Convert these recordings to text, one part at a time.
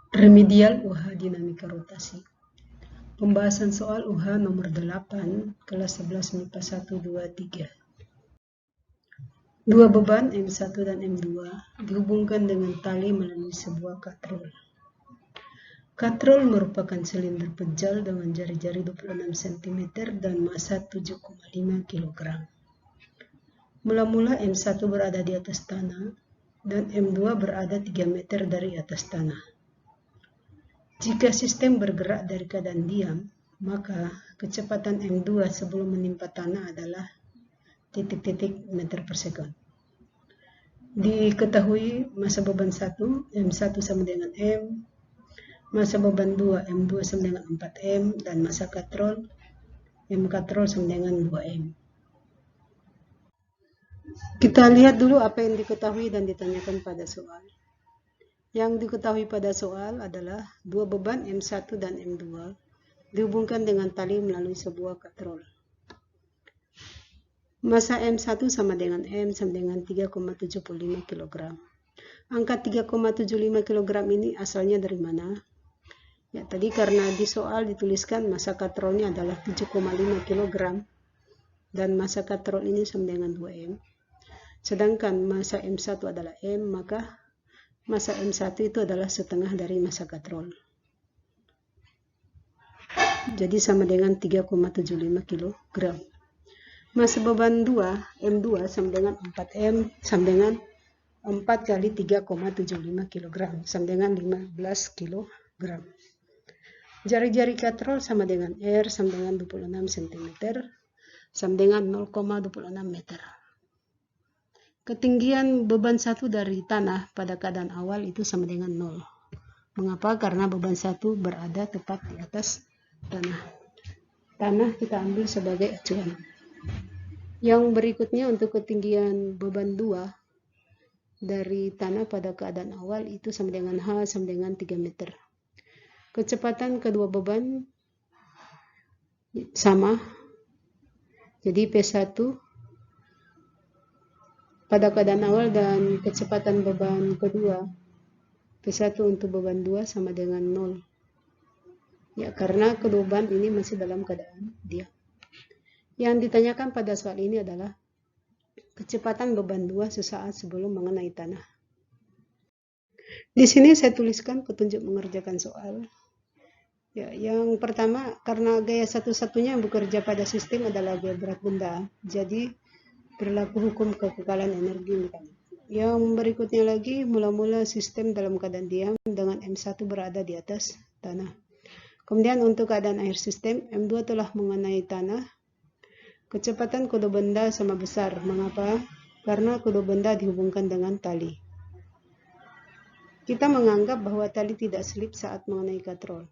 Remedial UH dinamika rotasi. Pembahasan soal UH nomor 8, kelas 11 MIPA 1, 2, 3. Dua beban M1 dan M2 dihubungkan dengan tali melalui sebuah katrol. Katrol merupakan silinder pejal dengan jari-jari 26 cm dan massa 7,5 kg. Mula-mula M1 berada di atas tanah dan M2 berada 3 meter dari atas tanah. Jika sistem bergerak dari keadaan diam, maka kecepatan M2 sebelum menimpa tanah adalah titik-titik meter per sekund. Diketahui massa beban 1, M1 sama dengan M, massa beban 2, M2 sama dengan 4M, dan massa katrol, M katrol sama dengan 2M. Kita lihat dulu apa yang diketahui dan ditanyakan pada soal. Yang diketahui pada soal adalah dua beban M1 dan M2 dihubungkan dengan tali melalui sebuah katrol. Massa M1 sama dengan M sama dengan 3,75 kg. Angka 3,75 kg ini asalnya dari mana? Ya, tadi karena di soal dituliskan massa katrolnya adalah 7,5 kg dan massa katrol ini sama dengan 2M. Sedangkan massa M1 adalah M, maka massa M1 itu adalah setengah dari massa katrol. Jadi sama dengan 3,75 kg. Massa beban 2, M2 sama dengan 4M sama dengan 4 kali 3,75 kg sama dengan 15 kg. Jari-jari katrol sama dengan R sama dengan 26 cm sama dengan 0,26 meter. Ketinggian beban 1 dari tanah pada keadaan awal itu sama dengan 0. Mengapa? Karena beban 1 berada tepat di atas tanah. Tanah kita ambil sebagai acuan. Yang berikutnya untuk ketinggian beban 2 dari tanah pada keadaan awal itu sama dengan H sama dengan 3 meter. Kecepatan kedua beban sama. Jadi P1 pada keadaan awal dan kecepatan beban kedua P1 untuk beban 2 sama dengan 0. Ya, karena kedua beban ini masih dalam keadaan diam. Yang ditanyakan pada soal ini adalah kecepatan beban 2 sesaat sebelum mengenai tanah. Di sini saya tuliskan petunjuk mengerjakan soal. Ya, yang pertama, karena gaya satu-satunya yang bekerja pada sistem adalah gaya berat benda, jadi berlaku hukum kekekalan energi mekanik. Yang berikutnya lagi, mula-mula sistem dalam keadaan diam dengan M1 berada di atas tanah. Kemudian untuk keadaan akhir sistem, M2 telah mengenai tanah. Kecepatan kedua benda sama besar. Mengapa? Karena kedua benda dihubungkan dengan tali. Kita menganggap bahwa tali tidak selip saat mengenai katrol.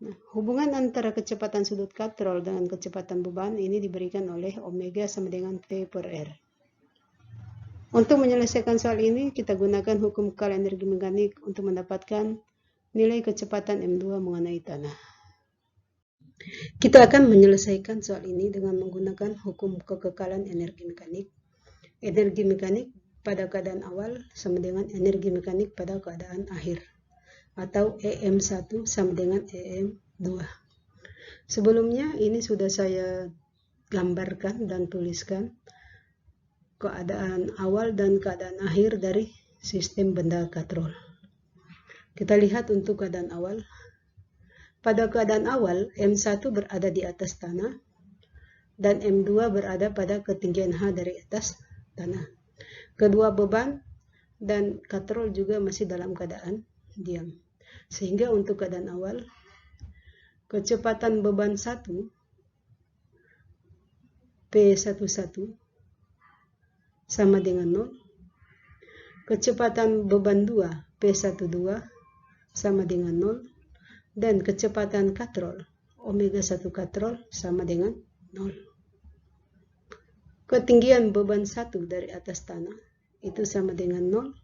Nah, hubungan antara kecepatan sudut katrol dengan kecepatan beban ini diberikan oleh omega sama dengan P per R. Untuk menyelesaikan soal ini, kita gunakan hukum kekal energi mekanik untuk mendapatkan nilai kecepatan M2 mengenai tanah. Kita akan menyelesaikan soal ini dengan menggunakan hukum kekekalan energi mekanik. Energi mekanik pada keadaan awal sama dengan energi mekanik pada keadaan akhir, atau EM1 sama dengan EM2. Sebelumnya ini sudah saya gambarkan dan tuliskan keadaan awal dan keadaan akhir dari sistem benda katrol. Kita lihat untuk keadaan awal. Pada keadaan awal, M1 berada di atas tanah dan M2 berada pada ketinggian H dari atas tanah. Kedua beban dan katrol juga masih dalam keadaan diam. Sehingga untuk keadaan awal, kecepatan beban 1 P11 sama dengan 0. Kecepatan beban 2 P12 sama dengan 0. Dan kecepatan katrol omega 1 katrol sama dengan 0. Ketinggian beban 1 dari atas tanah itu sama dengan 0.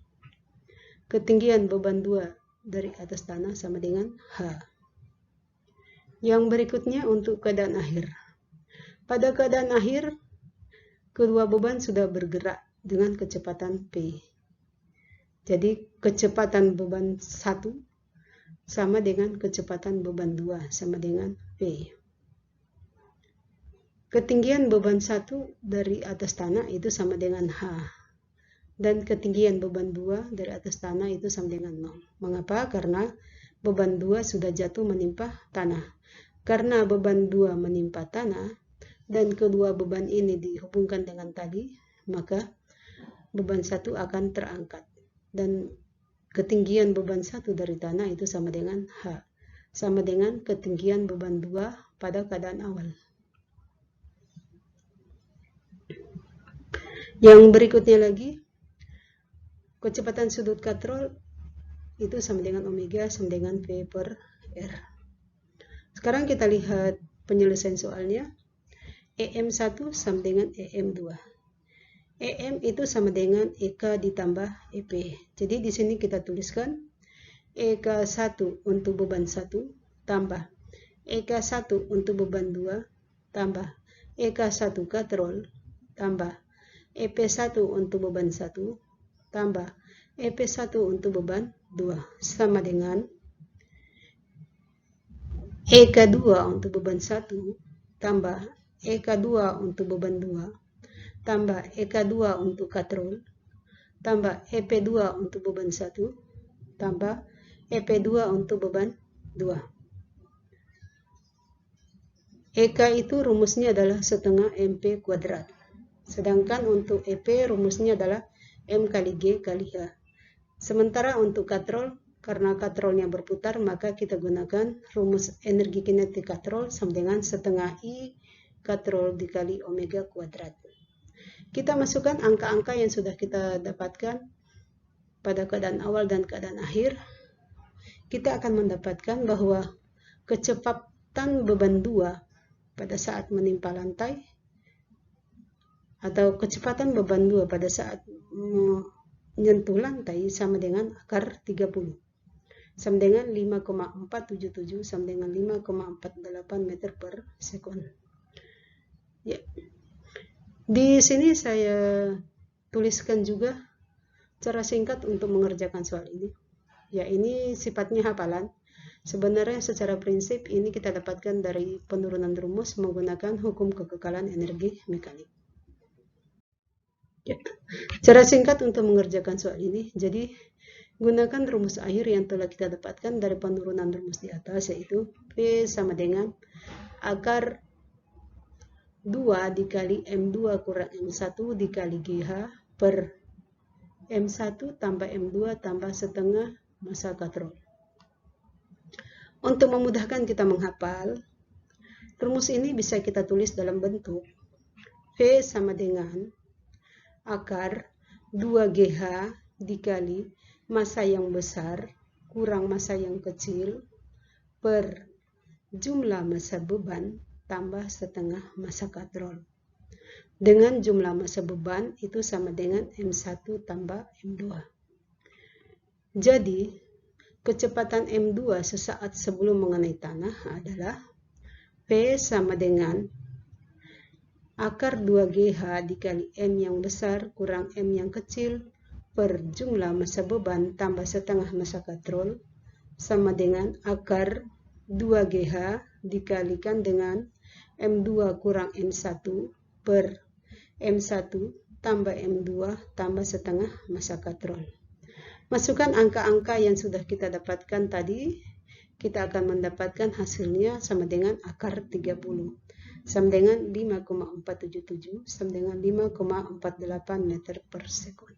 Ketinggian beban 2 dari atas tanah sama dengan H. Yang berikutnya untuk keadaan akhir. Pada keadaan akhir, kedua beban sudah bergerak dengan kecepatan P. Jadi kecepatan beban 1 sama dengan kecepatan beban 2 sama dengan V. Ketinggian beban 1 dari atas tanah itu sama dengan H. Dan ketinggian beban 2 dari atas tanah itu sama dengan 0. Mengapa? Karena beban 2 sudah jatuh menimpa tanah. Karena beban 2 menimpa tanah, dan kedua beban ini dihubungkan dengan tali, maka beban 1 akan terangkat. Dan ketinggian beban 1 dari tanah itu sama dengan H. Sama dengan ketinggian beban 2 pada keadaan awal. Yang berikutnya lagi, kecepatan sudut katrol itu sama dengan omega sama dengan V per R. Sekarang kita lihat penyelesaian soalnya. EM1 sama dengan EM2. EM itu sama dengan EK ditambah EP. Jadi di sini kita tuliskan EK1 untuk beban 1 tambah EK1 untuk beban 2 tambah EK1 katrol tambah EP1 untuk beban 1 tambah EP1 untuk beban 2 sama dengan EK2 untuk beban 1 tambah EK2 untuk beban 2 tambah EK2 untuk katrol tambah EP2 untuk beban 1 tambah EP2 untuk beban 2. EK itu rumusnya adalah setengah MP kuadrat. Sedangkan untuk EP rumusnya adalah M kali G kali H. Sementara untuk katrol, karena katrolnya berputar, maka kita gunakan rumus energi kinetik katrol sama dengan setengah I katrol dikali omega kuadrat. Kita masukkan angka-angka yang sudah kita dapatkan pada keadaan awal dan keadaan akhir. Kita akan mendapatkan bahwa kecepatan beban 2 pada saat menimpa lantai atau kecepatan beban 2 pada saat menyentuh lantai sama dengan akar 30 sama dengan 5,477 sama dengan 5,48 meter per sekon. Ya. Di sini saya tuliskan juga cara singkat untuk mengerjakan soal ini. Ya, ini sifatnya hafalan. Sebenarnya secara prinsip ini kita dapatkan dari penurunan rumus menggunakan hukum kekekalan energi mekanik. Ya. Cara singkat untuk mengerjakan soal ini, jadi gunakan rumus akhir yang telah kita dapatkan dari penurunan rumus di atas, yaitu P sama dengan akar 2 dikali M2 kurang M1 dikali GH per M1 tambah M2 tambah setengah massa katrol. Untuk memudahkan kita menghafal, rumus ini bisa kita tulis dalam bentuk V sama dengan akar 2GH dikali massa yang besar kurang massa yang kecil per jumlah massa beban tambah setengah massa katrol. Dengan jumlah massa beban itu sama dengan M1 tambah M2. Jadi, kecepatan M2 sesaat sebelum mengenai tanah adalah P sama dengan akar 2GH dikali M yang besar kurang M yang kecil per jumlah massa beban tambah setengah massa katrol sama dengan akar 2GH dikalikan dengan M2 kurang M1 per M1 tambah M2 tambah setengah massa katrol. Masukkan angka-angka yang sudah kita dapatkan tadi, kita akan mendapatkan hasilnya sama dengan akar 30 sama dengan 5,477 sama dengan 5,48 meter per sekon.